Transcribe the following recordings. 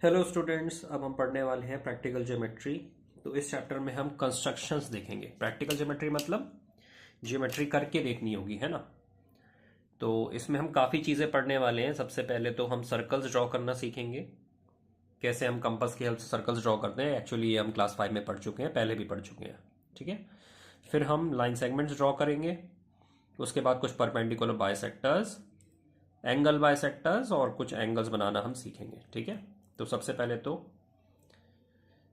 Hello students, अब हम पढ़ने वाले हैं प्रैक्टिकल ज्योमेट्री। तो इस चैप्टर में हम कंस्ट्रक्शंस देखेंगे। प्रैक्टिकल ज्योमेट्री मतलब ज्योमेट्री करके देखनी होगी, है ना। तो इसमें हम काफ़ी चीज़ें पढ़ने वाले हैं। सबसे पहले तो हम सर्कल्स ड्रॉ करना सीखेंगे, कैसे हम कंपास की हेल्प से सर्कल्स ड्रॉ करते हैं। एक्चुअली ये हम क्लास 5 में पढ़ चुके हैं, पहले भी पढ़ चुके हैं, ठीक है। फिर हम लाइन सेगमेंट्स ड्रॉ करेंगे। उसके बाद कुछ परपेंडिकुलर बाइसेक्टर्स, एंगल बाइसेक्टर्स और कुछ एंगल्स बनाना हम सीखेंगे, ठीक है। तो सबसे पहले तो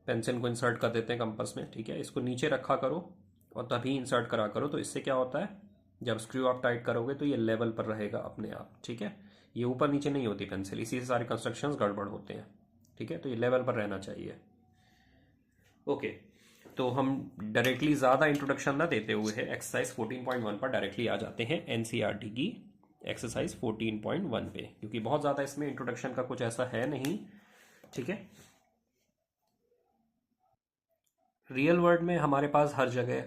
पेंसिल को इंसर्ट कर देते हैं कंपास में, ठीक है। इसको नीचे रखा करो और तभी इंसर्ट करा करो। तो इससे क्या होता है, जब स्क्रू आप टाइट करोगे तो ये लेवल पर रहेगा अपने आप, ठीक है। ये ऊपर नीचे नहीं होती पेंसिल, इसी से सारे कंस्ट्रक्शंस गड़बड़ होते हैं, ठीक है। तो ये लेवल पर रहना चाहिए। ओके, तो हम डायरेक्टली ज़्यादा इंट्रोडक्शन ना देते हुए है एक्सरसाइज 14.1 पर डायरेक्टली आ जाते हैं, एनसीईआरटी की एक्सरसाइज 14.1 पे, क्योंकि बहुत ज़्यादा इसमें इंट्रोडक्शन का कुछ ऐसा है नहीं, ठीक है। रियल वर्ल्ड में हमारे पास हर जगह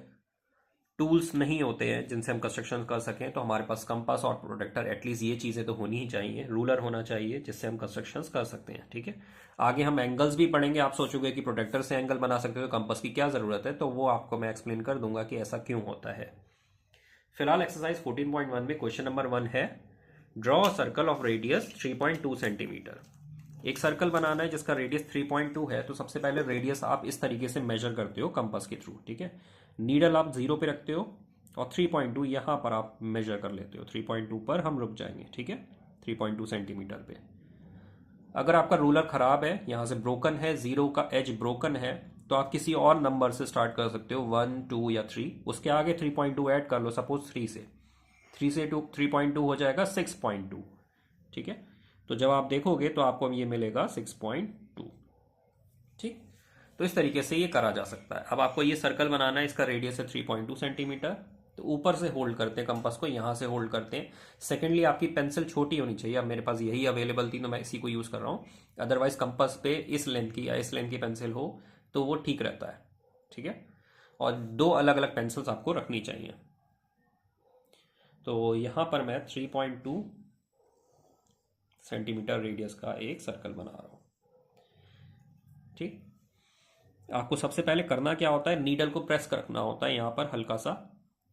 टूल्स नहीं होते हैं जिनसे हम कंस्ट्रक्शन कर सकें। तो हमारे पास कंपास और प्रोटेक्टर, एटलीस्ट ये चीज़ें तो होनी ही चाहिए। रूलर होना चाहिए जिससे हम कंस्ट्रक्शन कर सकते हैं, ठीक है। आगे हम एंगल्स भी पढ़ेंगे। आप सोचोगे कि प्रोटेक्टर से एंगल बना सकते हो, कंपास की क्या ज़रूरत है, तो वो आपको मैं एक्सप्लेन कर दूंगा कि ऐसा क्यों होता है। फिलहाल एक्सरसाइज 14.1 में क्वेश्चन नंबर 1 है, draw a circle of radius 3.2 centimetre. एक सर्कल बनाना है जिसका रेडियस 3.2 है। तो सबसे पहले रेडियस आप इस तरीके से मेजर करते हो कंपास के थ्रू, ठीक है। नीडल आप 0 पे रखते हो और 3.2 यहां पर आप मेजर कर लेते हो। 3.2 पर हम रुक जाएंगे, ठीक है, 3.2 सेंटीमीटर पे। अगर आपका रूलर खराब है, यहां से ब्रोकन है, 0 का एज ब्रोकन है, तो आप किसी और नंबर से स्टार्ट कर सकते हो, 1 2 या 3। उसके आगे 3.2 ऐड कर लो, सपोज 3 से। 3 से 3.2 हो जाएगा 6.2, ठीक है। तो जब आप देखोगे तो आपको ये मिलेगा 6.2, ठीक। तो इस तरीके से ये करा जा सकता है। अब आपको ये सर्कल बनाना है, इसका रेडियस है 3.2 सेंटीमीटर। तो ऊपर से होल्ड करते हैं कंपास को, यहां से होल्ड करते हैं। सेकेंडली आपकी पेंसिल छोटी होनी चाहिए। अब मेरे पास यही अवेलेबल थी तो मैं इसी को यूज कर रहा हूं। अदरवाइज कंपास पे इस लेंथ की या इस लेंथ की पेंसिल हो तो वो ठीक रहता है, ठीक है। और दो अलग अलग पेंसिल्स आपको रखनी चाहिए। तो यहां पर मैं 3.2 सेंटीमीटर रेडियस का एक सर्कल बना रहा हूं, ठीक। आपको सबसे पहले करना क्या होता है, नीडल को प्रेस रखना होता है यहाँ पर हल्का सा,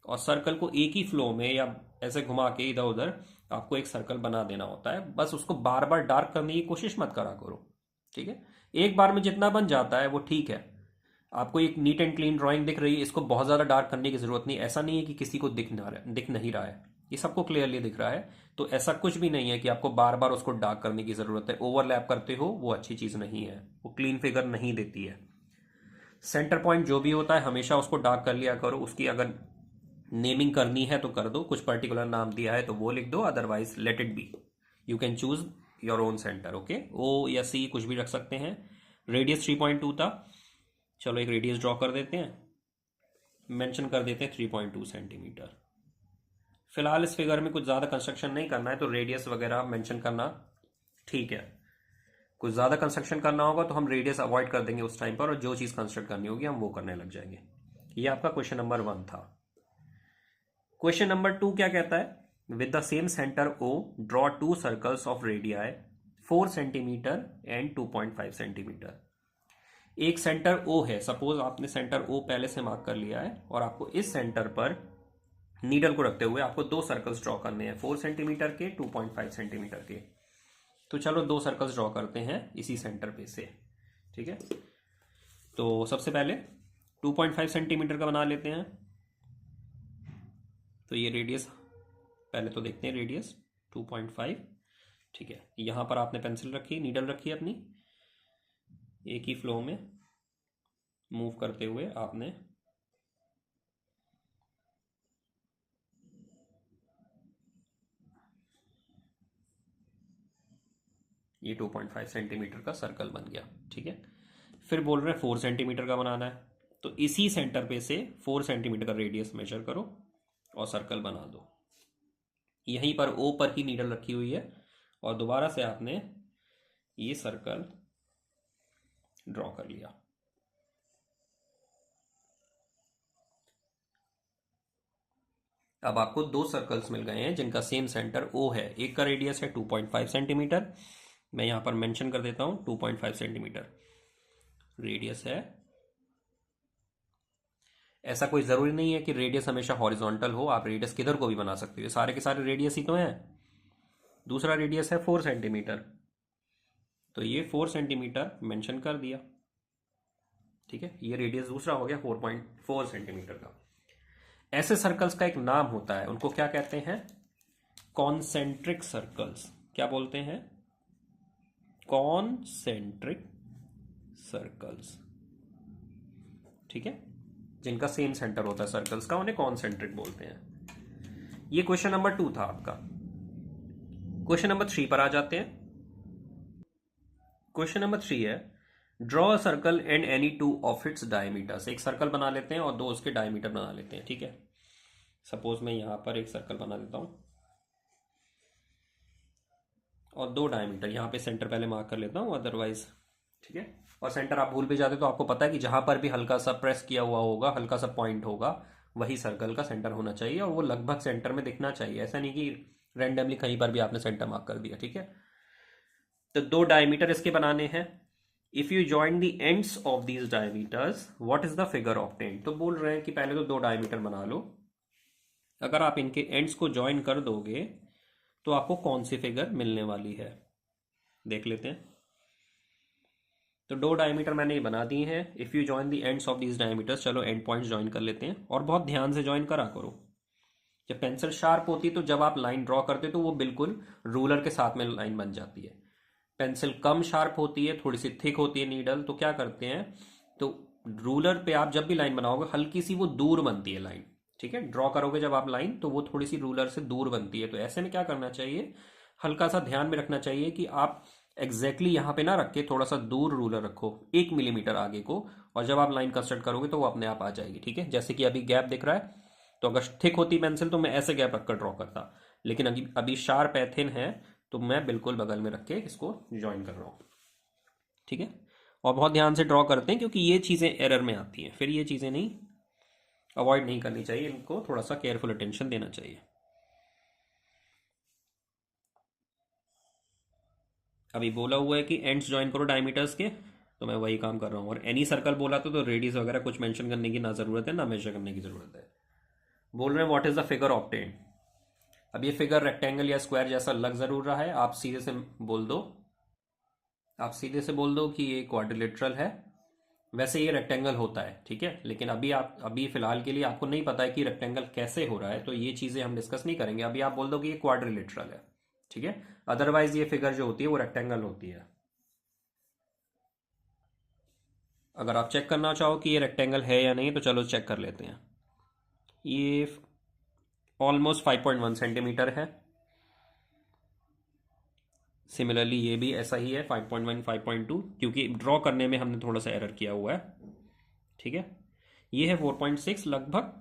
और सर्कल को एक ही फ्लो में या ऐसे घुमा के इधर उधर आपको एक सर्कल बना देना होता है। बस उसको बार बार डार्क करने की कोशिश मत करा करो, ठीक है। एक बार में जितना बन जाता है वो ठीक है। आपको एक नीट एंड क्लीन ड्राइंग दिख रही है, इसको बहुत ज़्यादा डार्क करने की जरूरत नहीं। ऐसा नहीं है कि किसी को दिख नहीं रहा है, ये सबको क्लियरली दिख रहा है। तो ऐसा कुछ भी नहीं है कि आपको बार बार उसको डार्क करने की जरूरत है। ओवरलैप करते हो वो अच्छी चीज़ नहीं है, वो क्लीन फिगर नहीं देती है। सेंटर पॉइंट जो भी होता है हमेशा उसको डार्क कर लिया करो। उसकी अगर नेमिंग करनी है तो कर दो, कुछ पर्टिकुलर नाम दिया है तो वो लिख दो, otherwise let it be. You can choose your own centre, okay. O या सी कुछ भी रख सकते हैं। रेडियस 3.2 था। चलो एक रेडियस ड्रॉ कर देते हैं, मेंशन कर देते हैं 3.2 सेंटीमीटर। फिलहाल इस फिगर में कुछ ज़्यादा कंस्ट्रक्शन नहीं करना है, तो रेडियस वगैरह मेंशन करना ठीक है। कुछ ज़्यादा कंस्ट्रक्शन करना होगा तो हम रेडियस अवॉइड कर देंगे उस टाइम पर, और जो चीज़ कंस्ट्रक्ट करनी होगी हम वो करने लग जाएंगे। ये आपका क्वेश्चन नंबर 1 था। क्वेश्चन नंबर 2 क्या कहता है, with the same centre O draw two circles of radii 4 centimetre and 2.5 centimetre. एक सेंटर ओ है, सपोज आपने सेंटर ओ पहले से मार्क कर लिया है, और आपको इस सेंटर पर नीडल को रखते हुए आपको दो सर्कल्स ड्रॉ करने हैं, 4 सेंटीमीटर के, 2.5 सेंटीमीटर के। तो चलो दो सर्कल्स ड्रॉ करते हैं इसी सेंटर पे से, ठीक है। तो सबसे पहले 2.5 सेंटीमीटर का बना लेते हैं। तो ये रेडियस पहले तो देखते हैं, रेडियस 2.5, ठीक है। यहां पर आपने पेंसिल रखी, नीडल रखी अपनी, एक ही फ्लो में मूव करते हुए आपने ये 2.5 सेंटीमीटर का सर्कल बन गया, ठीक है। फिर बोल रहे हैं 4 सेंटीमीटर का बनाना है। तो इसी सेंटर पे से 4 सेंटीमीटर का रेडियस मेजर करो और सर्कल बना दो। यहीं पर ओ पर ही नीडल रखी हुई है, और दोबारा से आपने ये सर्कल ड्रॉ कर लिया। अब आपको दो सर्कल्स मिल गए हैं जिनका सेम सेंटर ओ है। एक का रेडियस है 2.5 सेंटीमीटर, मैं यहाँ पर मेंशन कर देता हूँ 2.5 सेंटीमीटर रेडियस है। ऐसा कोई ज़रूरी नहीं है कि रेडियस हमेशा हॉरिजॉन्टल हो, आप रेडियस किधर को भी बना सकते हो, ये सारे के सारे रेडियस ही तो हैं। दूसरा रेडियस है 4 सेंटीमीटर, तो ये 4 सेंटीमीटर मेंशन कर दिया। ठीक है, ये रेडियस दूसरा हो गया 4.4 सेंटीमीटर का। ऐसे सर्कल्स का एक नाम होता है, उनको क्या कहते हैं? Concentric circles. क्या बोलते हैं? Concentric circles. ठीक है, जिनका सेम सेंटर होता है सर्कल्स का, उन्हें कॉन्सेंट्रिक बोलते हैं। ये क्वेश्चन नंबर 2 था आपका। क्वेश्चन नंबर 3 पर आ जाते हैं। क्वेश्चन नंबर 3 है, draw a circle and any two of its diameters. एक सर्कल बना लेते हैं और दो उसके डायमीटर बना लेते हैं। ठीक है, सपोज मैं यहां पर एक सर्कल बना लेता हूं और दो डायमीटर, यहां पे सेंटर पहले मार्क कर लेता हूं अदरवाइज। ठीक है, और सेंटर आप भूल भी जाते तो आपको पता है कि जहां पर भी हल्का सा प्रेस किया हुआ होगा, हल्का सा पॉइंट होगा, वही सर्कल का सेंटर होना चाहिए और वो लगभग सेंटर में दिखना चाहिए। ऐसा नहीं कि रैंडमली कहीं पर भी आपने सेंटर मार्क कर दिया। ठीक है, तो दो डायमीटर इसके बनाने हैं। If you join the ends of these diameters what is the figure obtained. तो बोल रहे हैं कि पहले तो दो डायमीटर बना लो, अगर आप इनके एंड्स को ज्वाइन कर दोगे तो आपको कौन सी फिगर मिलने वाली है, देख लेते हैं। तो दो डायमीटर मैंने ये बना दिए हैं। If you join the ends of these diameters, चलो एंड पॉइंट्स ज्वाइन कर लेते हैं और बहुत ध्यान से ज्वाइन करा करो। जब पेंसिल शार्प होती है तो जब आप लाइन ड्रॉ करते हो तो वो बिल्कुल रूलर के साथ में लाइन बन जाती है। पेंसिल कम शार्प होती है, थोड़ी सी थिक होती है नीडल, तो क्या करते हैं, तो रूलर पे आप जब भी लाइन बनाओगे हल्की सी वो दूर बनती है लाइन। ठीक है, ड्रॉ करोगे जब आप लाइन तो वो थोड़ी सी रूलर से दूर बनती है। तो ऐसे में क्या करना चाहिए, हल्का सा ध्यान में रखना चाहिए कि आप एग्जैक्टली यहाँ पे ना रख के थोड़ा सा दूर रूलर रखो, 1 मिलीमीटर आगे को, और जब आप लाइन कंस्ट्रक्ट करोगे तो वो अपने आप आ जाएगी। ठीक है, जैसे कि अभी गैप दिख रहा है, तो अगर थिक होती पेंसिल तो मैं ऐसे गैप रखकर ड्रॉ करता, लेकिन अभी शार्प है, थिन है, तो मैं बिल्कुल बगल में रख के इसको ज्वाइन कर रहा हूँ। ठीक है, और बहुत ध्यान से ड्रॉ करते हैं क्योंकि ये चीज़ें एरर में आती हैं, फिर ये चीज़ें नहीं, अवॉइड नहीं करनी चाहिए, इनको थोड़ा सा केयरफुल अटेंशन देना चाहिए। अभी बोला हुआ है कि एंड्स ज्वाइन करो डायमीटर्स के, तो मैं वही काम कर रहा हूँ। और एनी सर्कल बोला तो रेडियस वगैरह कुछ मेंशन करने की ना ज़रूरत है ना मेजर करने की ज़रूरत है। बोल रहे हैं what is the figure obtained. अब ये फिगर रेक्टेंगल या स्क्वायर जैसा लग ज़रूर रहा है, आप सीधे से बोल दो, आप सीधे से बोल दो कि ये क्वाड्रिलेटरल है। वैसे ये रेक्टेंगल होता है, ठीक है, लेकिन अभी फिलहाल के लिए आपको नहीं पता है कि रेक्टेंगल कैसे हो रहा है, तो ये चीज़ें हम डिस्कस नहीं करेंगे। अभी आप बोल दो कि ये क्वाड्रिलेटरल है। ठीक है, अदरवाइज ये फिगर जो होती है वो रेक्टेंगल होती है। अगर आप चेक करना चाहो कि ये रेक्टेंगल है या नहीं तो चलो चेक कर लेते हैं। ये ऑलमोस्ट 5.1 सेंटीमीटर है। सिमिलरली ये भी ऐसा ही है 5.1 5.2, क्योंकि ड्रॉ करने में हमने थोड़ा सा एरर किया हुआ है। ठीक है, ये है 4.6 लगभग,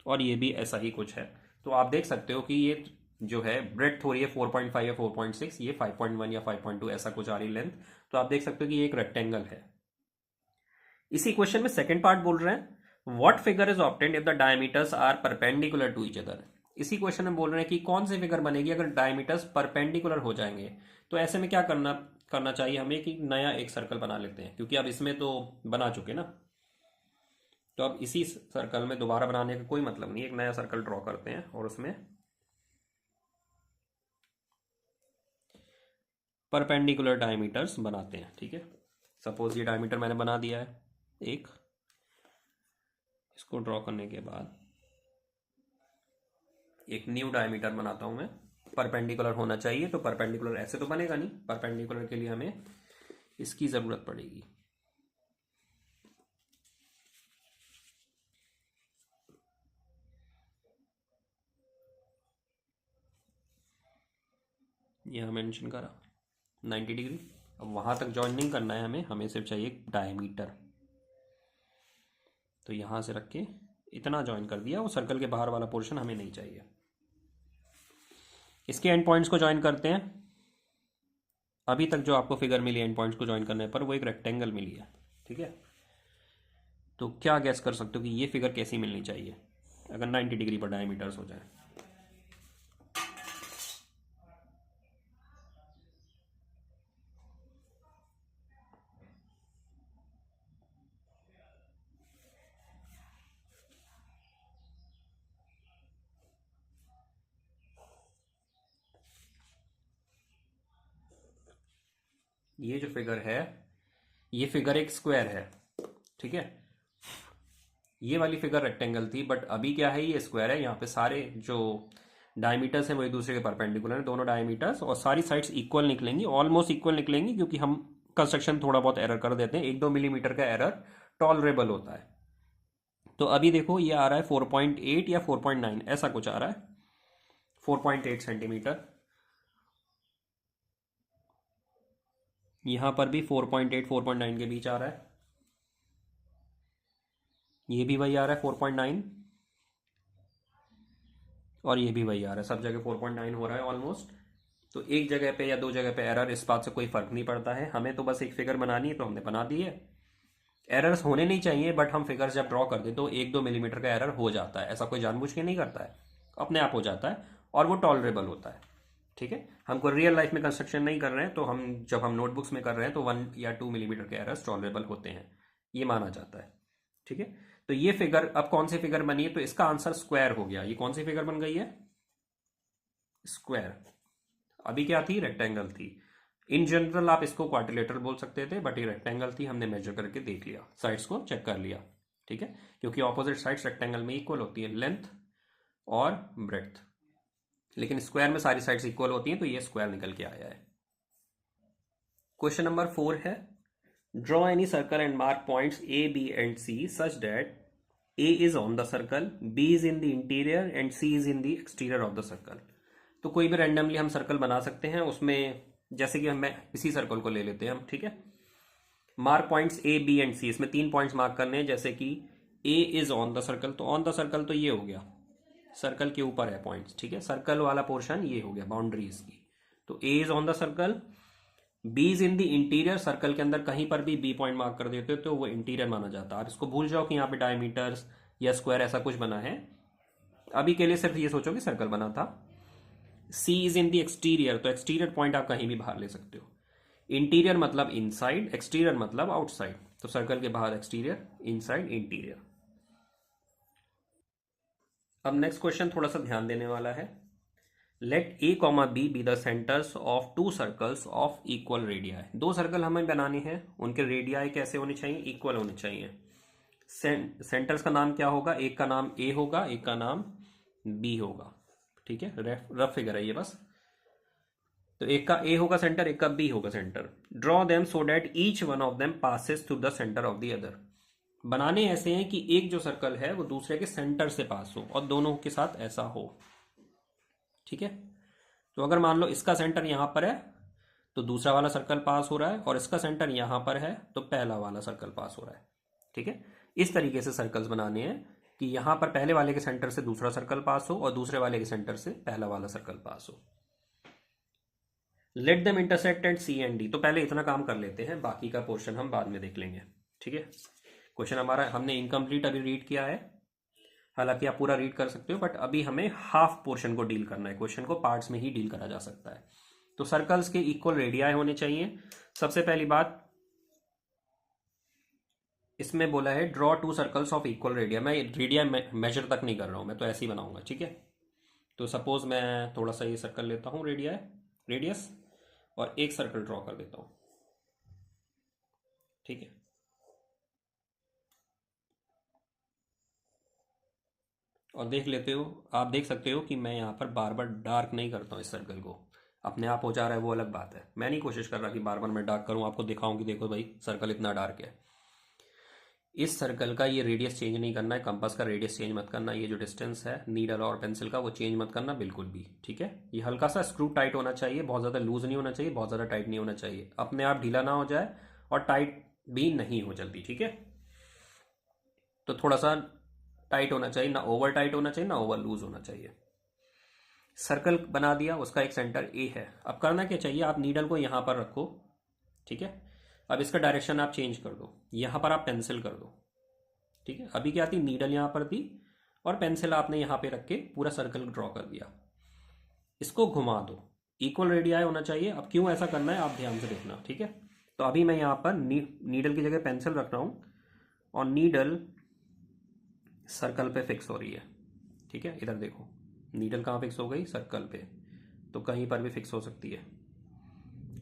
और ये भी ऐसा ही कुछ है। तो आप देख सकते हो कि ये जो है ब्रेड्थ हो रही है 4.5 या 4.6, ये 5.1 या 5.2 ऐसा कुछ आ रही लेंथ। तो आप देख सकते हो कि ये एक रेक्टेंगल है। इसी क्वेश्चन में सेकंड पार्ट बोल रहे हैं what figure is obtained if the diameters are perpendicular to each other. इसी क्वेश्चन में बोल रहे हैं कि कौन सी फिगर बनेगी अगर डायमीटर्स परपेंडिकुलर हो जाएंगे। तो ऐसे में क्या करना करना चाहिए हमें कि नया एक सर्कल बना लेते हैं, क्योंकि अब इसमें तो बना चुके ना, तो अब इसी सर्कल में दोबारा बनाने का कोई मतलब नहीं, एक नया सर्कल ड्रॉ करते हैं और उसमें परपेंडिकुलर डायमीटर्स बनाते हैं। ठीक है, सपोज ये डायमीटर मैंने बना दिया है एक, इसको ड्रॉ करने के बाद एक न्यू डायमीटर बनाता हूं मैं। परपेंडिकुलर होना चाहिए, तो परपेंडिकुलर ऐसे तो बनेगा नहीं, परपेंडिकुलर के लिए हमें इसकी ज़रूरत पड़ेगी। यह मेंशन करा 90 डिग्री। अब वहां तक ज्वाइन नहीं करना है हमें सिर्फ चाहिए डायमीटर। तो यहां से रख के इतना ज्वाइन कर दिया, वो सर्कल के बाहर वाला पोर्शन हमें नहीं चाहिए। इसके एंड पॉइंट्स को ज्वाइन करते हैं। अभी तक जो आपको फिगर मिली एंड पॉइंट्स को ज्वाइन करने पर वो एक रेक्टेंगल मिली है। ठीक है, तो क्या गैस कर सकते हो कि ये फिगर कैसी मिलनी चाहिए अगर 90 डिग्री पर डायमीटर्स हो जाए। ये जो फिगर है, ये फिगर एक स्क्वायर है, ठीक है। ये वाली फिगर रेक्टेंगल थी, बट अभी क्या है, ये स्क्वायर है। यहाँ पे सारे जो डायमीटर्स हैं वो एक दूसरे के परपेंडिकुलर हैं, दोनों डायमीटर्स, और सारी साइड्स इक्वल निकलेंगी, ऑलमोस्ट इक्वल निकलेंगी, क्योंकि हम कंस्ट्रक्शन थोड़ा बहुत एरर कर देते हैं, 1-2 मिलीमीटर का एरर टॉलरेबल होता है। तो अभी देखो ये आ रहा है 4.8 या 4.9, ऐसा कुछ आ रहा है, 4.8 सेंटीमीटर। यहाँ पर भी 4.8 4.9 के बीच आ रहा है, ये भी वही आ रहा है 4.9, और ये भी वही आ रहा है, सब जगह 4.9 हो रहा है ऑलमोस्ट। तो एक जगह पे या दो जगह पे एरर, इस बात से कोई फर्क नहीं पड़ता है, हमें तो बस एक फिगर बनानी है, तो हमने बना दी है। एरर्स होने नहीं चाहिए, बट हम फिगर्स जब ड्रॉ करते तो 1-2 मिलीमीटर का एरर हो जाता है, ऐसा कोई जानबूझ के नहीं करता है, अपने आप हो जाता है, और वो टॉलरेबल होता है, ठीक है। हमको रियल लाइफ में कंस्ट्रक्शन नहीं कर रहे हैं, तो हम जब हम नोटबुक्स में कर रहे हैं तो 1 या 2 मिलीमीटर के एरर्स टॉलरेबल होते हैं, ये माना जाता है, ठीक है। तो ये फिगर अब कौन सी फिगर बनी है, तो इसका आंसर स्क्वायर हो गया। ये कौन सी फिगर बन गई है, स्क्वायर। अभी क्या थी, रेक्टेंगल थी। इन जनरल आप इसको क्वाड्रिलेटरल बोल सकते थे, बट ये रेक्टेंगल थी, हमने मेजर करके देख लिया, साइड्स को चेक कर लिया, ठीक है, क्योंकि ऑपोजिट साइड्स रेक्टेंगल में इक्वल होती है, लेंथ और ब्रेड्थ, लेकिन स्क्वायर में सारी साइड्स इक्वल होती हैं, तो ये स्क्वायर निकल के आया है। क्वेश्चन नंबर 4 है, draw any circle and mark points A B and C such that A is on the circle, B is in the interior and C is in the exterior of the circle. तो कोई भी randomly हम circle बना सकते हैं, उसमें जैसे कि हमें इसी सर्कल को ले लेते हैं हम, ठीक है। Mark points A B and C, इसमें 3 पॉइंट्स मार्क करने हैं, जैसे कि A is on the circle, तो ऑन द सर्कल तो ये हो गया, सर्कल के ऊपर है पॉइंट्स, ठीक है, सर्कल वाला पोर्शन ये हो गया, बाउंड्री इसकी। तो A is on the circle, B is in the interior, circle के अंदर कहीं पर भी बी पॉइंट मार्क कर देते हो तो वो इंटीरियर माना जाता है। आप इसको भूल जाओ कि यहाँ पे डायमीटर्स या स्क्वायर ऐसा कुछ बना है, अभी के लिए सिर्फ ये सोचो कि सर्कल बना था। C is in the exterior, तो एक्सटीरियर पॉइंट आप कहीं भी बाहर ले सकते हो, इंटीरियर मतलब इनसाइड, एक्सटीरियर मतलब आउटसाइड, तो सर्कल के बाहर एक्सटीरियर, इनसाइड, इंटीरियर। अब नेक्स्ट क्वेश्चन थोड़ा सा ध्यान देने वाला है। Let A comma B be the centres of 2 circles of equal radii. 2 circle हमें बनाने हैं, उनके रेडियाई कैसे होने चाहिए, इक्वल होने चाहिए। सेंटर्स का नाम क्या होगा, एक का नाम ए होगा, एक का नाम बी होगा, ठीक है, रफ फिगर है ये बस। तो एक का ए होगा सेंटर, एक का बी होगा सेंटर। Draw them so that each one of them passes through the centre of the other. बनाने ऐसे हैं कि एक जो सर्कल है वो दूसरे के सेंटर से पास हो, और दोनों के साथ ऐसा हो, ठीक है। तो अगर मान लो इसका सेंटर यहां पर है तो दूसरा वाला सर्कल पास हो रहा है, और इसका सेंटर यहां पर है तो पहला वाला सर्कल पास हो रहा है, ठीक है। इस तरीके से सर्कल्स बनाने हैं कि यहां पर पहले वाले के सेंटर से दूसरा सर्कल पास हो और दूसरे वाले के सेंटर से पहला वाला सर्कल पास हो। Let them intersect at C and D. तो पहले इतना काम कर लेते हैं, बाकी का पोर्शन हम बाद में देख लेंगे, ठीक है। क्वेश्चन हमारा हमने इनकम्प्लीट अभी रीड किया है, हालांकि आप पूरा रीड कर सकते हो, बट अभी हमें हाफ पोर्शन को डील करना है, क्वेश्चन को पार्ट्स में ही डील करा जा सकता है। तो सर्कल्स के इक्वल रेडियाई होने चाहिए। सबसे पहली बात इसमें बोला है draw 2 circles of equal radii. मैं रेडिया मेजर तक नहीं कर रहा हूं, मैं तो ऐसे ही बनाऊंगा, ठीक है। तो सपोज मैं थोड़ा सा ये सर्कल लेता हूं, रेडियस, और एक सर्कल ड्रॉ कर देता हूं, ठीक है। और देख लेते हो, आप देख सकते हो कि मैं यहाँ पर बार बार डार्क नहीं करता हूँ इस सर्कल को, अपने आप हो जा रहा है वो अलग बात है, मैं नहीं कोशिश कर रहा कि बार बार मैं डार्क करूँ, आपको दिखाऊं कि देखो भाई सर्कल इतना डार्क है। इस सर्कल का ये रेडियस चेंज नहीं करना है, कंपास का रेडियस चेंज मत करना, ये जो डिस्टेंस है नीडल और पेंसिल का वो चेंज मत करना बिल्कुल भी, ठीक है। ये हल्का सा स्क्रू टाइट होना चाहिए, बहुत ज़्यादा लूज नहीं होना चाहिए, बहुत ज़्यादा टाइट नहीं होना चाहिए, अपने आप ढीला ना हो जाए और टाइट भी नहीं हो जल्दी, ठीक है। तो थोड़ा सा टाइट होना चाहिए, ना ओवर टाइट होना चाहिए ना ओवर लूज होना चाहिए। सर्कल बना दिया, उसका एक सेंटर ए है। अब करना क्या चाहिए, आप नीडल को यहां पर रखो, ठीक है। अब इसका डायरेक्शन आप चेंज कर दो, यहां पर आप पेंसिल कर दो, ठीक है। अभी क्या थी, नीडल यहां पर थी और पेंसिल आपने यहां पे रख के पूरा सर्कल ड्रॉ कर दिया। इसको घुमा दो, इक्वल रेडियाई होना चाहिए। अब क्यों ऐसा करना है आप ध्यान से देखना, ठीक है। तो अभी मैं यहाँ पर नीडल की जगह पेंसिल रख रहा हूँ और नीडल सर्कल पे फिक्स हो रही है, ठीक है। इधर देखो, नीडल कहाँ फिक्स हो गई, सर्कल पे, तो कहीं पर भी फिक्स हो सकती है,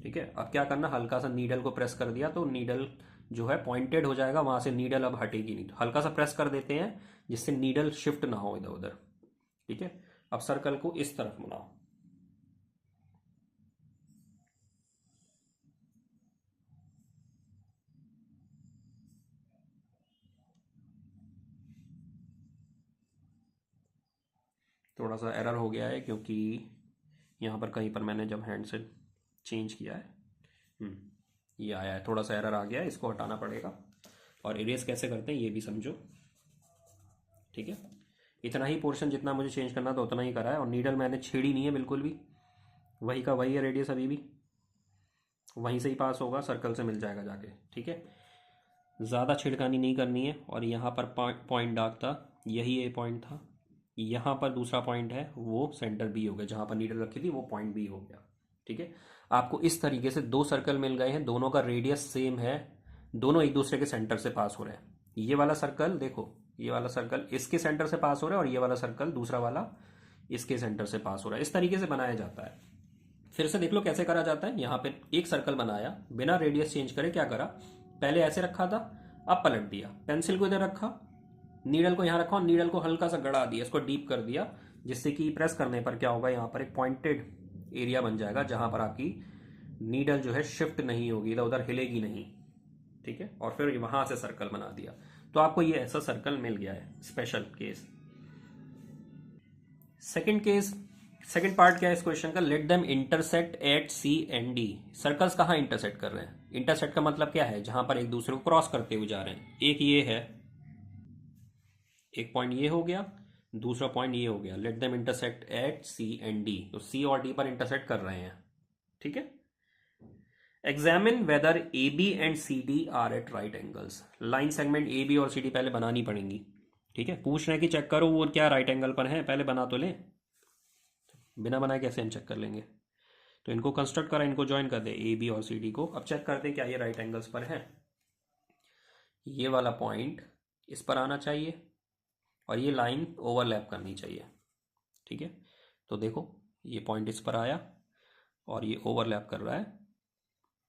ठीक है, अब क्या करना, हल्का सा नीडल को प्रेस कर दिया तो नीडल जो है पॉइंटेड हो जाएगा, वहां से नीडल अब हटेगी नहीं, तो हल्का सा प्रेस कर देते हैं जिससे नीडल शिफ्ट ना हो इधर उधर। ठीक है, अब सर्कल को इस तरफ बनाओ। थोड़ा सा एरर हो गया है क्योंकि यहाँ पर कहीं पर मैंने जब हैंड से चेंज किया है, ये आया है, थोड़ा सा एरर आ गया है, इसको हटाना पड़ेगा। और इरेज कैसे करते हैं ये भी समझो। ठीक है, इतना ही पोर्शन जितना मुझे चेंज करना था उतना ही करा है, और नीडल मैंने छेड़ी नहीं है बिल्कुल भी, वही का वही है, रेडियस अभी भी वहीं से ही पास होगा, सर्कल से मिल जाएगा जाके। ठीक है, ज़्यादा छिड़कानी नहीं करनी है। और यहाँ पर पॉइंट डार्क था, यही ए पॉइंट था, यहाँ पर दूसरा पॉइंट है वो सेंटर बी हो गया, जहाँ पर नीडल रखी थी वो पॉइंट बी हो गया। ठीक है, आपको इस तरीके से दो सर्कल मिल गए हैं, दोनों का रेडियस सेम है, दोनों एक दूसरे के सेंटर से पास हो रहे हैं। ये वाला सर्कल देखो, ये वाला सर्कल इसके सेंटर से पास हो रहा है, और ये वाला सर्कल दूसरा वाला इसके सेंटर से पास हो रहा है। इस तरीके से बनाया जाता है। फिर से देख लो कैसे करा जाता है। यहाँ पे एक सर्कल बनाया, बिना रेडियस चेंज करे क्या करा, पहले ऐसे रखा था, अब पलट दिया, पेंसिल को इधर रखा, नीडल को यहाँ रखा, और नीडल को हल्का सा गड़ा दिया, इसको डीप कर दिया, जिससे कि प्रेस करने पर क्या होगा, यहाँ पर एक पॉइंटेड एरिया बन जाएगा जहां पर आपकी नीडल जो है शिफ्ट नहीं होगी, इधर उधर हिलेगी नहीं। ठीक है, और फिर वहां से सर्कल बना दिया, तो आपको ये ऐसा सर्कल मिल गया है। Special case. Second case, second part क्या है इस क्वेश्चन का, let them intersect at C and D. Circles कहाँ इंटरसेक्ट कर रहे हैं, इंटरसेक्ट का मतलब क्या है, जहां पर एक दूसरे को क्रॉस करते हुए जा रहे हैं। एक ये है, एक पॉइंट ये हो गया, दूसरा पॉइंट ये हो गया। Let them intersect at C and D, तो सी और डी पर इंटरसेक्ट कर रहे हैं। ठीक है, examine whether A B and C D are at right angles. Line segment A B और सी डी पहले बनानी पड़ेंगी। ठीक है, पूछ रहे हैं कि चेक करो वो क्या राइट एंगल पर है, पहले बना तो लें, बिना बनाए कैसे हम चेक कर लेंगे। तो इनको कंस्ट्रक्ट करा, इनको ज्वाइन कर दे ए बी और सी डी को। अब चेक करते हैं क्या ये राइट एंगल्स पर है। ये वाला पॉइंट इस पर आना चाहिए, और ये लाइन ओवरलैप करनी चाहिए। ठीक है, तो देखो ये पॉइंट इस पर आया, और ये ओवरलैप कर रहा है।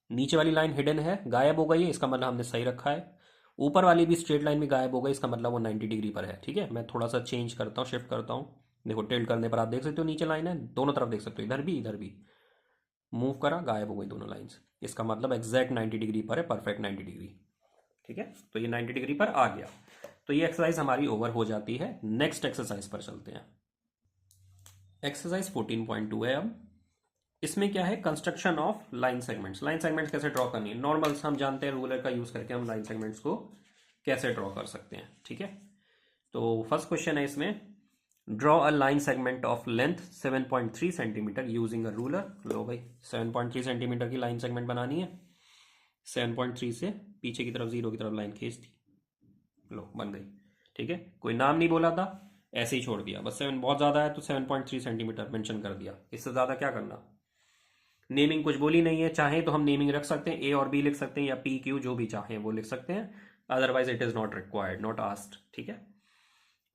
नीचे वाली लाइन हिडन है, गायब हो गई है, इसका मतलब हमने सही रखा है। ऊपर वाली भी स्ट्रेट लाइन में गायब हो गई, इसका मतलब वो 90 डिग्री पर है। ठीक है, मैं थोड़ा सा चेंज करता हूँ, शिफ्ट करता हूँ। देखो टिल्ट करने पर आप देख सकते हो नीचे लाइन है, दोनों तरफ देख सकते हो, इधर भी मूव करा, गायब हो गई दोनों लाइंस, इसका मतलब एग्जैक्ट 90 डिग्री पर है, परफेक्ट 90 डिग्री। ठीक है, तो ये 90 डिग्री पर आ गया, तो ये एक्सरसाइज हमारी ओवर हो जाती है। नेक्स्ट एक्सरसाइज पर चलते हैं। एक्सरसाइज 14.2 है। अब इसमें क्या है, construction of line segments. Line segments कैसे ड्रॉ करनी है, नॉर्मल हम जानते हैं, रूलर का यूज करके हम लाइन सेगमेंट्स को कैसे ड्रॉ कर सकते हैं। ठीक है, तो फर्स्ट क्वेश्चन है इसमें, draw a line segment of length 7.3 centimetre using a ruler. लो भाई 7.3 सेंटीमीटर की लाइन सेगमेंट बनानी है, 7.3 से पीछे की तरफ 0 की तरफ लाइन खींच दी, लो बन गई। ठीक है, कोई नाम नहीं बोला था, ऐसे ही छोड़ दिया, बस 7 बहुत ज्यादा है तो 7.3 सेंटीमीटर मेंशन कर दिया, इससे ज्यादा क्या करना। नेमिंग कुछ बोली नहीं है, चाहे तो हम नेमिंग रख सकते हैं, ए और बी लिख सकते हैं, या पी क्यू जो भी चाहे वो लिख सकते हैं, otherwise it is not required, not asked. ठीक है,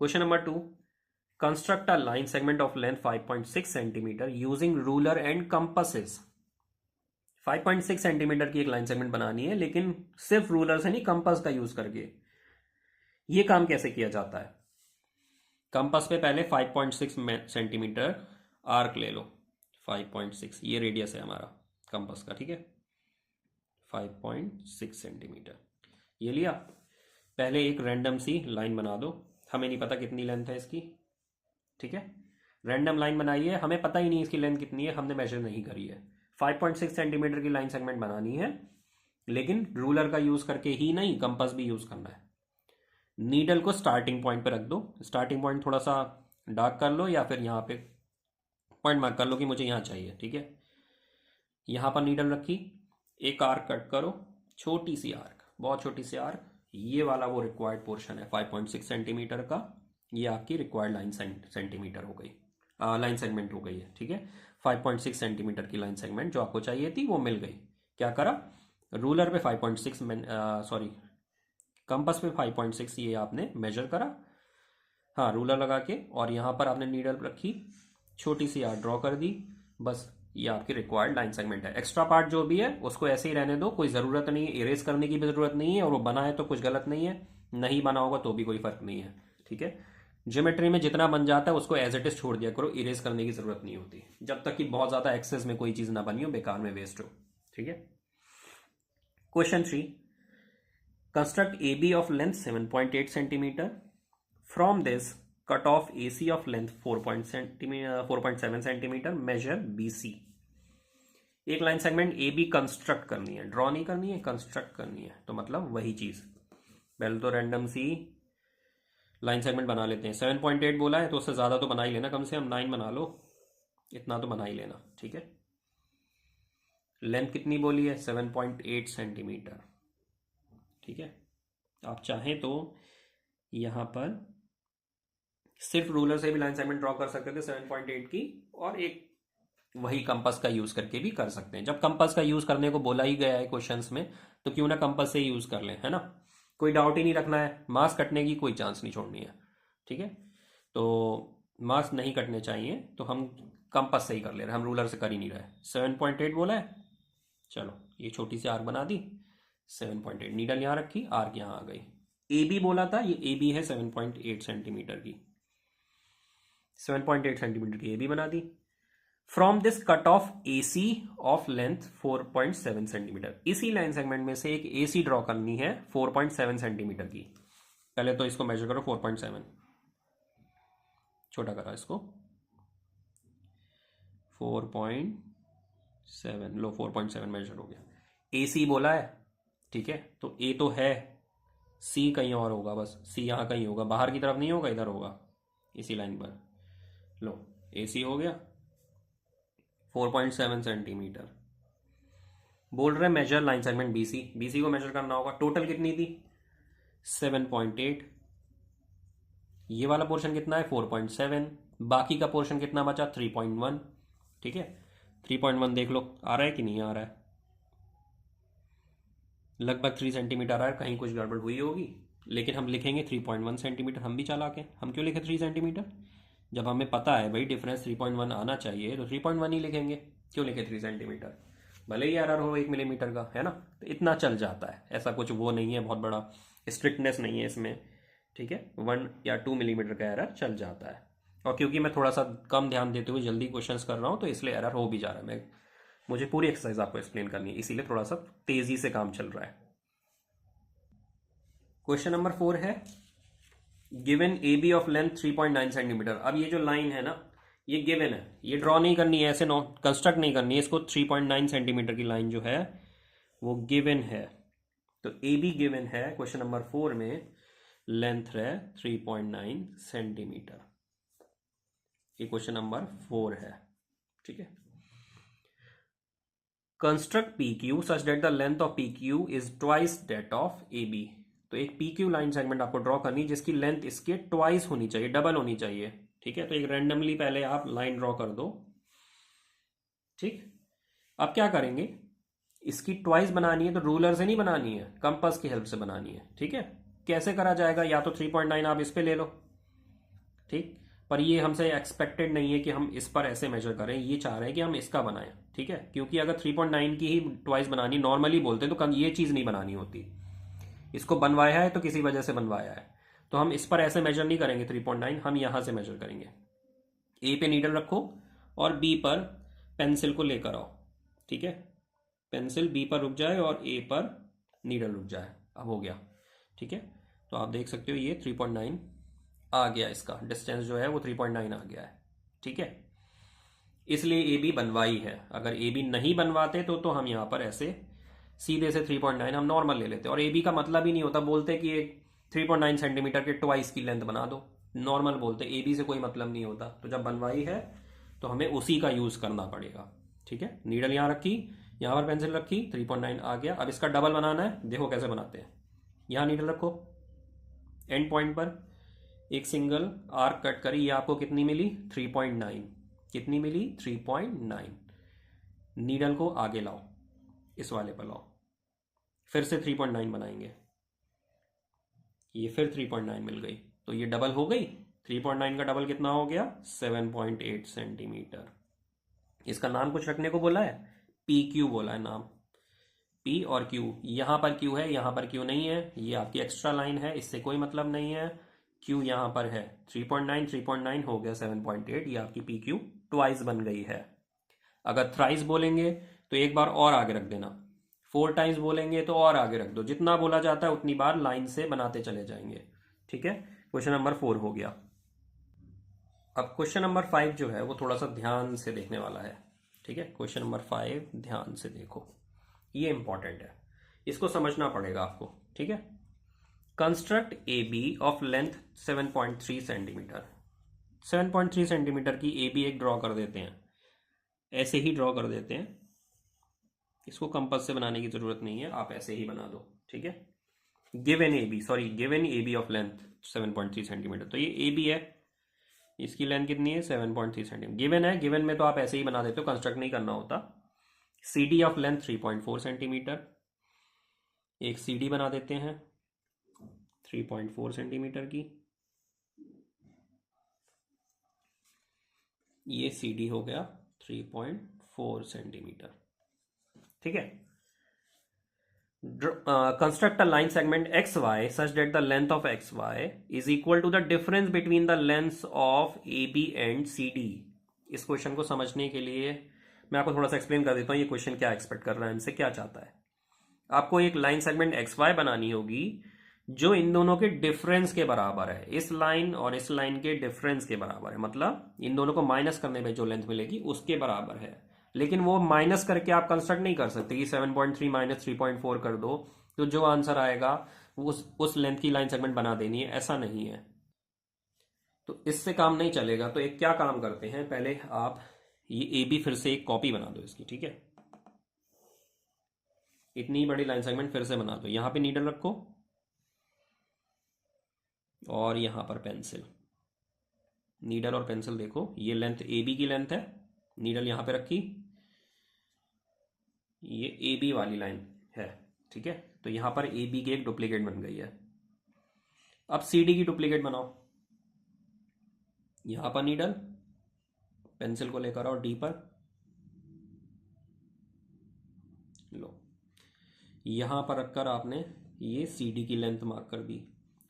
question number 2, construct a line segment of length 5.6 centimetre using ruler and compasses. 5.6 centimetre की एक लाइन सेगमेंट बनानी है, लेकिन सिर्फ रूलर से नहीं, कंपास का यूज करके। ये काम कैसे किया जाता है, कंपास पे पहले 5.6 सेंटीमीटर आर्क ले लो, 5.6 ये रेडियस है हमारा कंपास का। ठीक है, 5.6 सेंटीमीटर ये लिया। पहले एक रैंडम सी लाइन बना दो, हमें नहीं पता कितनी लेंथ है इसकी। ठीक है, रैंडम लाइन बनाई है, हमें पता ही नहीं इसकी लेंथ कितनी है, हमने मेजर नहीं करी है। 5.6 सेंटीमीटर की लाइन सेगमेंट बनानी है, लेकिन रूलर का यूज करके ही नहीं, कंपास भी यूज करना है। नीडल को स्टार्टिंग पॉइंट पे रख दो, स्टार्टिंग पॉइंट थोड़ा सा डार्क कर लो, या फिर यहाँ पे पॉइंट मार्क कर लो कि मुझे यहाँ चाहिए। ठीक है, यहाँ पर नीडल रखी, एक आर्क कट करो, छोटी सी आर्क, बहुत छोटी सी आर्क, ये वाला वो रिक्वायर्ड पोर्शन है 5.6 सेंटीमीटर का, ये आपकी रिक्वायर्ड लाइन सेंटीमीटर हो गई, लाइन सेगमेंट हो गई है। ठीक है, 5.6 सेंटीमीटर की लाइन सेगमेंट जो आपको चाहिए थी वो मिल गई। क्या करा, रूलर पे 5.6 सॉरी कंपास पे 5.6 ये आपने मेजर करा, हाँ रूलर लगा के, और यहाँ पर आपने नीडल रखी, छोटी सी आर्क ड्रॉ कर दी, बस ये आपकी रिक्वायर्ड लाइन सेगमेंट है। एक्स्ट्रा पार्ट जो भी है उसको ऐसे ही रहने दो, कोई ज़रूरत नहीं है, इरेज करने की भी ज़रूरत नहीं है, और वो बना है तो कुछ गलत नहीं है, नहीं बना होगा तो भी कोई फर्क नहीं है। ठीक है, ज्योमेट्री में जितना बन जाता है उसको एज इट इज छोड़ दिया करो, इरेज करने की ज़रूरत नहीं होती, जब तक कि बहुत ज़्यादा एक्सेस में कोई चीज़ ना बनी हो, बेकार में वेस्ट हो। ठीक है, question 3, construct A B of length 7.8 centimetre, from this cut off AC of length 4.7 centimetre, measure BC। एक लाइन सेगमेंट AB कंस्ट्रक्ट करनी है, ड्रॉ नहीं करनी है, कंस्ट्रक्ट करनी है, तो मतलब वही चीज। पहले तो रैंडम सी लाइन सेगमेंट बना लेते हैं। 7.8 बोला है तो उससे ज्यादा तो बना ही लेना, कम से कम 9 बना लो, इतना तो बना ही लेना। ठीक है, लेंथ कितनी बोली है? 7.8 सेंटीमीटर। ठीक है, आप चाहें तो यहां पर सिर्फ रूलर से भी लाइन सेगमेंट ड्रॉ कर सकते थे 7.8 की, और एक वही कंपास का यूज करके भी कर सकते हैं। जब कंपास का यूज करने को बोला ही गया है क्वेश्चंस में, तो क्यों ना कंपास से ही यूज कर लें, है ना। कोई डाउट ही नहीं रखना है, मार्क्स कटने की कोई चांस नहीं छोड़नी है। ठीक है, तो मार्क्स नहीं कटने चाहिए, तो हम कंपास से ही कर ले रहे हैं, हम रूलर से कर ही नहीं रहे। 7.8 बोला है, चलो ये छोटी सी आर्क बना दी, 7.8, नीडल यहाँ रखी, आर्क यहाँ आ गई। ए बी बोला था, ये ए बी है 7.8 सेंटीमीटर की, 7.8 सेंटीमीटर की ए बी बना दी। From this cut off AC of length 4.7 centimetre, इसी लाइन सेगमेंट में से एक AC ड्रॉ करनी है 4.7 सेंटीमीटर की। पहले तो इसको मेजर करो, 4.7, छोटा करा इसको, 4.7, लो 4.7 मेजर हो गया। AC बोला है, ठीक है, तो A तो है, C कहीं और होगा, बस C यहाँ कहीं होगा, बाहर की तरफ नहीं होगा, इधर होगा इसी लाइन पर। लो AC हो गया 4.7 सेंटीमीटर। बोल रहे measure line segment BC, BC को मेजर करना होगा। टोटल कितनी थी? 7.8, ये वाला पोर्शन कितना है? 4.7, बाकी का पोर्शन कितना बचा? 3.1। ठीक है, 3.1 देख लो आ रहा है कि नहीं आ रहा है, लगभग 3 सेंटीमीटर आ रहा है, कहीं कुछ गड़बड़ हुई होगी, लेकिन हम लिखेंगे 3.1 सेंटीमीटर। हम भी चला के, हम क्यों लिखे 3 सेंटीमीटर? जब हमें पता है भाई डिफरेंस 3.1 आना चाहिए, तो 3.1 ही लिखेंगे, क्यों लिखे 3 सेंटीमीटर, भले ही एरर हो 1 मिलीमीटर का, है ना। तो इतना चल जाता है, ऐसा कुछ वो नहीं है, बहुत बड़ा स्ट्रिक्टनेस नहीं है इसमें। ठीक है, 1 या 2 मिलीमीटर का एरर चल जाता है। और क्योंकि मैं थोड़ा सा कम ध्यान देते हुए जल्दी क्वेश्चंस कर रहा हूँ, तो इसलिए एरर हो भी जा रहा है। मैं मुझे पूरी एक्सरसाइज आपको एक्सप्लेन करनी है, इसीलिए थोड़ा सा तेजी से काम चल रहा है। क्वेश्चन नंबर 4 है, given A B of length 3.9 centimetre. अब ये जो लाइन है ना, ये गिवन है, ये ड्रॉ नहीं करनी है, ऐसे नो कंस्ट्रक्ट नहीं करनी है इसको। 3.9 सेंटीमीटर की लाइन जो है वो गिवन है, तो ए बी गिवन है क्वेश्चन नंबर 4 में, लेंथ है 3.9 सेंटीमीटर। ये क्वेश्चन नंबर 4 है। ठीक है, construct P Q such that the length of P Q is twice that of A B. तो एक पी क्यू लाइन सेगमेंट आपको ड्रॉ करनी जिसकी लेंथ इसके ट्वाइस होनी चाहिए, डबल होनी चाहिए। ठीक है, तो एक रैंडमली पहले आप लाइन ड्रॉ कर दो। ठीक, अब क्या करेंगे, इसकी ट्वाइस बनानी है तो रूलर से नहीं बनानी है, कंपास की हेल्प से बनानी है। ठीक है, कैसे करा जाएगा? या तो 3.9 आप इस पे ले लो, ठीक, पर ये हमसे एक्सपेक्टेड नहीं है कि हम इस पर ऐसे मेजर करें, ये चाह रहे हैं कि हम इसका बनाएं। ठीक है, क्योंकि अगर 3.9 की ही ट्वाइस बनानी नॉर्मली बोलते तो ये चीज नहीं बनानी होती। इसको बनवाया है तो किसी वजह से बनवाया है, तो हम इस पर ऐसे मेजर नहीं करेंगे 3.9, हम यहां से मेजर करेंगे। ए पे नीडल रखो और बी पर पेंसिल को लेकर आओ। ठीक है, पेंसिल बी पर रुक जाए और ए पर नीडल रुक जाए। अब हो गया। ठीक है, तो आप देख सकते हो ये 3.9 आ गया, इसका डिस्टेंस जो है वो 3.9 आ गया है। ठीक है, इसलिए ए बी बनवाई है। अगर ए बी नहीं बनवाते तो हम यहां पर ऐसे सीधे से 3.9 हम नॉर्मल ले लेते, और ए बी का मतलब ही नहीं होता, बोलते कि एक 3.9 सेंटीमीटर के ट्वाइस की लेंथ बना दो, नॉर्मल बोलते, ए बी से कोई मतलब नहीं होता। तो जब बनवाई है तो हमें उसी का यूज करना पड़ेगा। ठीक है, नीडल यहां रखी, यहां पर पेंसिल रखी, 3.9 आ गया। अब इसका डबल बनाना है, देखो कैसे बनाते हैं। यहां नीडल रखो, एंड पॉइंट पर एक सिंगल आर्क कट करी, ये आपको कितनी मिली? 3.9। कितनी मिली? 3.9। नीडल को आगे लाओ, इस वाले पर लाओ, फिर से 3.9 बनाएंगे, ये फिर 3.9 मिल गई, तो ये डबल हो गई। 3.9 का डबल कितना हो गया? 7.8 सेंटीमीटर। इसका नाम कुछ रखने को बोला है, पी क्यू बोला है नाम, पी और क्यू। यहां पर क्यू है, यहां पर क्यू नहीं है, ये आपकी एक्स्ट्रा लाइन है, इससे कोई मतलब नहीं है। क्यू यहां पर है 3.9, 3.9 हो गया 7.8, ये आपकी पी क्यू ट्वाइस बन गई है। अगर थ्राइस बोलेंगे तो एक बार और आगे रख देना, 4 टाइम्स बोलेंगे तो और आगे रख दो, जितना बोला जाता है उतनी बार लाइन से बनाते चले जाएंगे। ठीक है, क्वेश्चन नंबर 4 हो गया। अब क्वेश्चन नंबर 5 जो है वो थोड़ा सा ध्यान से देखने वाला है। ठीक है, क्वेश्चन नंबर 5 ध्यान से देखो, ये इंपॉर्टेंट है, इसको समझना पड़ेगा आपको। ठीक है, construct A B of length 7.3 centimetre. 7.3 centimetre की ए बी एक ड्रॉ कर देते हैं, ऐसे ही ड्रॉ कर देते हैं, इसको कंपास से बनाने की जरूरत नहीं है, आप ऐसे ही बना दो। ठीक है, given A B, sorry given A B of length 7.3 centimetre, तो ये ए बी है, इसकी लेंथ कितनी है 7.3 सेंटीमीटर, गिवन है। गिवन में तो आप ऐसे ही बना देते हो, कंस्ट्रक्ट नहीं करना होता। C D of length 3.4 centimetre, एक सी डी बना देते हैं 3.4 सेंटीमीटर की, ये सी डी हो गया 3.4 सेंटीमीटर। ठीक है, construct a line segment xy such that the length of xy is equal to the difference between the lengths of AB and CD। इस क्वेश्चन को समझने के लिए मैं आपको थोड़ा सा एक्सप्लेन कर देता हूँ, ये क्वेश्चन क्या एक्सपेक्ट कर रहा है, इनसे क्या चाहता है। आपको एक लाइन सेगमेंट XY बनानी होगी जो इन दोनों के डिफरेंस के बराबर है, इस लाइन और इस लाइन के डिफरेंस के बराबर है, मतलब इन दोनों को माइनस करने पे जो लेंथ मिलेगी उसके बराबर है। लेकिन वो माइनस करके आप कंस्ट्रक्ट नहीं कर सकते कि 7.3 माइनस 3.4 कर दो तो जो आंसर आएगा वो उस लेंथ की लाइन सेगमेंट बना देनी है, ऐसा नहीं है। तो इससे काम नहीं चलेगा। तो एक क्या काम करते हैं, पहले आप ये ए बी फिर से एक कॉपी बना दो इसकी। ठीक है, इतनी बड़ी लाइन सेगमेंट फिर से बना दो, यहां पे नीडल रखो और यहां पर पेंसिल, नीडल और पेंसिल देखो, ये लेंथ ए बी की लेंथ है, नीडल यहां पे रखी, ये ए बी वाली लाइन है। ठीक है, तो यहां पर ए बी की एक डुप्लीकेट बन गई है। अब सी डी की डुप्लीकेट बनाओ, यहां पर नीडल, पेंसिल को लेकर आओ डी पर, लो, यहां पर रखकर आपने ये सी डी की लेंथ मार्क कर दी।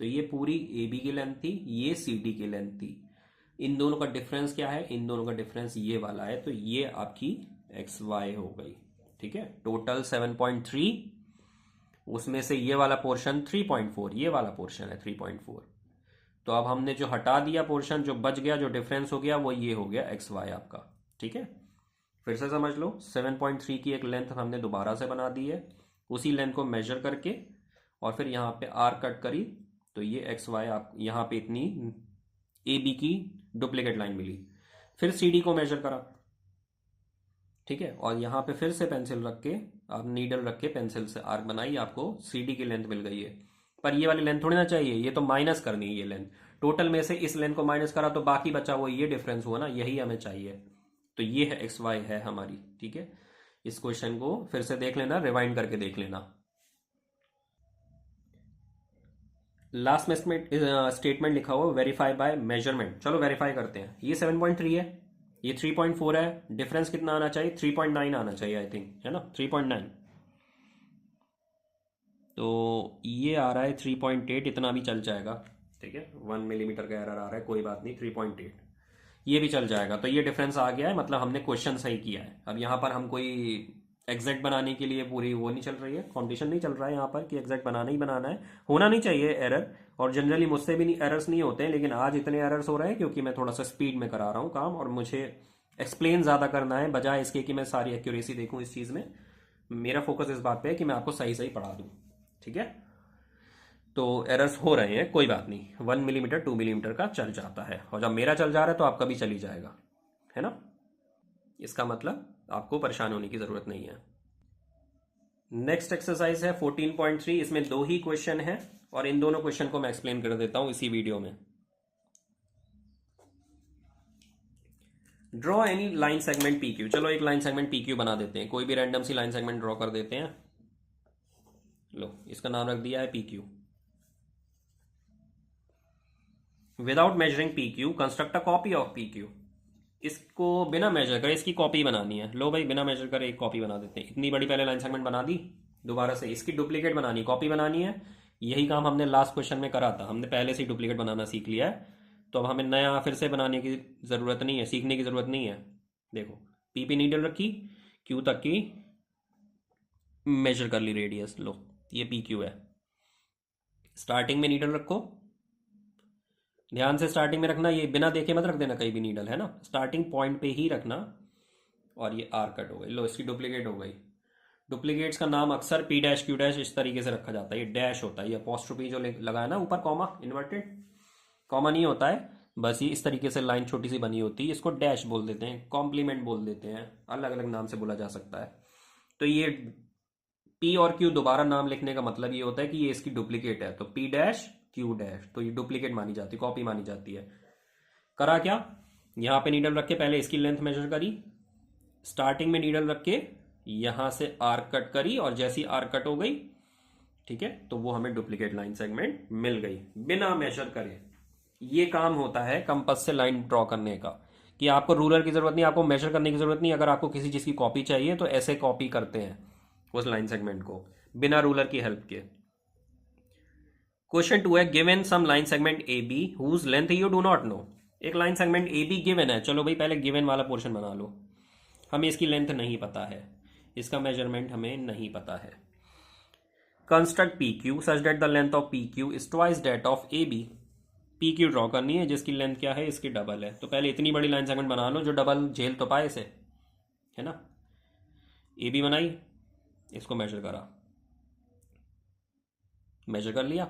तो ये पूरी ए बी की लेंथ थी, ये सी डी की लेंथ थी। इन दोनों का डिफरेंस क्या है, इन दोनों का डिफरेंस ये वाला है, तो ये आपकी एक्स वाई हो गई। ठीक है, टोटल 7.3, उसमें से ये वाला पोर्शन 3.4, ये वाला पोर्शन है 3.4। तो अब हमने जो हटा दिया पोर्शन, जो बच गया, जो डिफरेंस हो गया, वो ये हो गया एक्स वाई आपका। ठीक है, फिर से समझ लो, 7.3 की एक लेंथ हमने दोबारा से बना दी है, उसी लेंथ को मेजर करके और फिर यहाँ पे आर कट करी, तो ये एक्स वाई आप यहाँ पे इतनी ए बी की डुप्लीकेट लाइन मिली। फिर सी डी को मेजर करा, ठीक है, और यहाँ पे फिर से पेंसिल रख के, आप नीडल रख के पेंसिल से आर्क बनाई, आपको सी डी की लेंथ मिल गई है। पर ये वाली लेंथ थोड़ी ना चाहिए, ये तो माइनस करनी है ये लेंथ, टोटल में से इस लेंथ को माइनस करा तो बाकी बचा वो ये डिफरेंस हुआ ना, यही हमें चाहिए। तो ये है एक्स वाई है हमारी। ठीक है, इस क्वेश्चन को फिर से देख लेना, रिवाइंड करके देख लेना। लास्ट में स्टेटमेंट लिखा हुआ वेरीफाई बाय मेजरमेंट, चलो वेरीफाई करते हैं। ये 7.3 है, ये 3.4 है, डिफरेंस कितना आना चाहिए, 3.9 आना चाहिए आई थिंक, है ना, 3.9। तो ये आ रहा है 3.8, इतना भी चल जाएगा। ठीक है, 1 मिलीमीटर का एरर आ रहा है, कोई बात नहीं, 3.8 ये भी चल जाएगा। तो ये डिफरेंस आ गया है, मतलब हमने क्वेश्चन सही किया है। अब यहाँ पर हम कोई एग्जैक्ट बनाने के लिए पूरी वो नहीं चल रही है, कंपटीशन नहीं चल रहा है यहाँ पर कि एग्जैक्ट बनाना ही बनाना है, होना नहीं चाहिए एरर, और जनरली मुझसे भी नहीं एरर्स नहीं होते हैं, लेकिन आज इतने एरर्स हो रहे हैं क्योंकि मैं थोड़ा सा स्पीड में करा रहा हूँ काम, और मुझे एक्सप्लेन ज़्यादा करना है बजाय इसके कि मैं सारी एक्यूरेसी देखूँ इस चीज़ में। मेरा फोकस इस बात पे है कि मैं आपको सही सही पढ़ा दूँ। ठीक है, तो एरर्स हो रहे हैं, कोई बात नहीं, 1 मिलीमीटर 2 मिलीमीटर का चल जाता है, और जब मेरा चल जा रहा है तो आपका भी चल ही जाएगा, है ना। इसका मतलब आपको परेशान होने की जरूरत नहीं है। नेक्स्ट एक्सरसाइज है 14.3, इसमें 2 ही क्वेश्चन है और इन दोनों क्वेश्चन को मैं एक्सप्लेन कर देता हूं इसी वीडियो में। Draw any line segment P Q, चलो एक लाइन सेगमेंट पी क्यू बना देते हैं, कोई भी रैंडम सी लाइन सेगमेंट ड्रॉ कर देते हैं। लो, इसका नाम रख दिया है P Q. Without measuring P Q construct a copy of P Q. इसको बिना मेजर करे इसकी कॉपी बनानी है। लो भाई, बिना मेजर करे एक कॉपी बना देते हैं। इतनी बड़ी पहले लाइन सेगमेंट बना दी, दोबारा से इसकी डुप्लीकेट बनानी, कॉपी बनानी है। यही काम हमने लास्ट क्वेश्चन में करा था, हमने पहले से ही डुप्लीकेट बनाना सीख लिया है। तो अब हमें नया फिर से बनाने की ज़रूरत नहीं है, सीखने की ज़रूरत नहीं है। देखो, पी पे नीडल रखी, क्यू तक की मेजर कर ली रेडियस। लो, ये पी क्यू है। स्टार्टिंग में नीडल रखो, ध्यान से स्टार्टिंग में रखना, ये बिना देखे मत रख देना कहीं भी नीडल, है ना। स्टार्टिंग पॉइंट पे ही रखना। और ये आर कट हो गई। लो, इसकी डुप्लीकेट हो गई। डुप्लीकेट्स का नाम अक्सर पी डैश क्यू डैश इस तरीके से रखा जाता है। ये डैश होता है, ये अपोस्ट्रोफी जो लगा है ना ऊपर, कॉमा इन्वर्टेड कॉमा नहीं होता है, बस ये इस तरीके से लाइन छोटी सी बनी होती है, इसको डैश बोल देते हैं, कॉम्प्लीमेंट बोल देते हैं, अलग अलग नाम से बोला जा सकता है। तो ये पी और क्यू दोबारा नाम लिखने का मतलब ये होता है कि ये इसकी डुप्लीकेट है। तो पी डैश क्यू डैश, तो ये डुप्लीकेट मानी जाती है, कॉपी मानी जाती है। करा क्या, यहाँ पे नीडल रख के पहले इसकी लेंथ मेजर करी, स्टार्टिंग में नीडल रख के यहां से आर कट करी, और जैसी आर कट हो गई, ठीक है, तो वो हमें डुप्लीकेट लाइन सेगमेंट मिल गई बिना मेजर करे। ये काम होता है कंपास से लाइन ड्रॉ करने का, कि आपको रूलर की जरूरत नहीं, आपको मेजर करने की जरूरत नहीं। अगर आपको किसी चीज की कॉपी चाहिए तो ऐसे कॉपी करते हैं उस लाइन सेगमेंट को, बिना रूलर की हेल्प के। क्वेश्चन 2 है, given some line segment A B whose length you do not know. एक line segment A B given है, चलो भाई पहले गिवन वाला पोर्शन बना लो। हमें इसकी लेंथ नहीं पता है, इसका मेजरमेंट हमें नहीं पता है। Construct P Q such that the length of P Q is twice that of A B. P Q draw करनी है जिसकी लेंथ क्या है, इसकी डबल है। तो पहले इतनी बड़ी लाइन सेगमेंट बना लो जो डबल झेल तो पाए इसे, है ना। ए बी बनाई, इसको मेजर करा, मेजर कर लिया।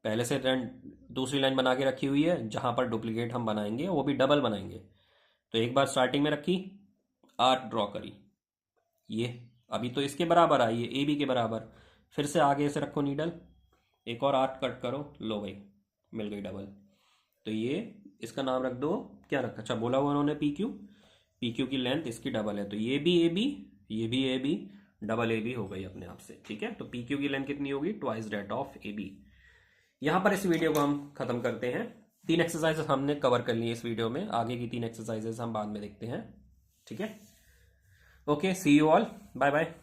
पहले से दूसरी लाइन बना के रखी हुई है, जहां पर डुप्लीकेट हम बनाएंगे वो भी डबल बनाएंगे। तो एक बार स्टार्टिंग में रखी, आर्क ड्रॉ करी, ये अभी तो इसके बराबर आई है, ए बी के बराबर। फिर से आगे से रखो नीडल, एक और आर्क कट करो, लो भाई मिल गई डबल। तो ये इसका नाम रख दो, क्या रखा, अच्छा बोला हुआ उन्होंने पी क्यू की लेंथ इसकी डबल है, तो ये भी ए बी, ये भी A B, double A B हो गई अपने आप से, ठीक है। तो पी क्यू की लेंथ कितनी होगी, twice that of A B. यहां पर इस वीडियो को हम खत्म करते हैं। 3 एक्सरसाइजेस हमने कवर कर ली इस वीडियो में, आगे की 3 एक्सरसाइजेस हम बाद में देखते हैं, ठीक है। Okay, see you all, bye bye.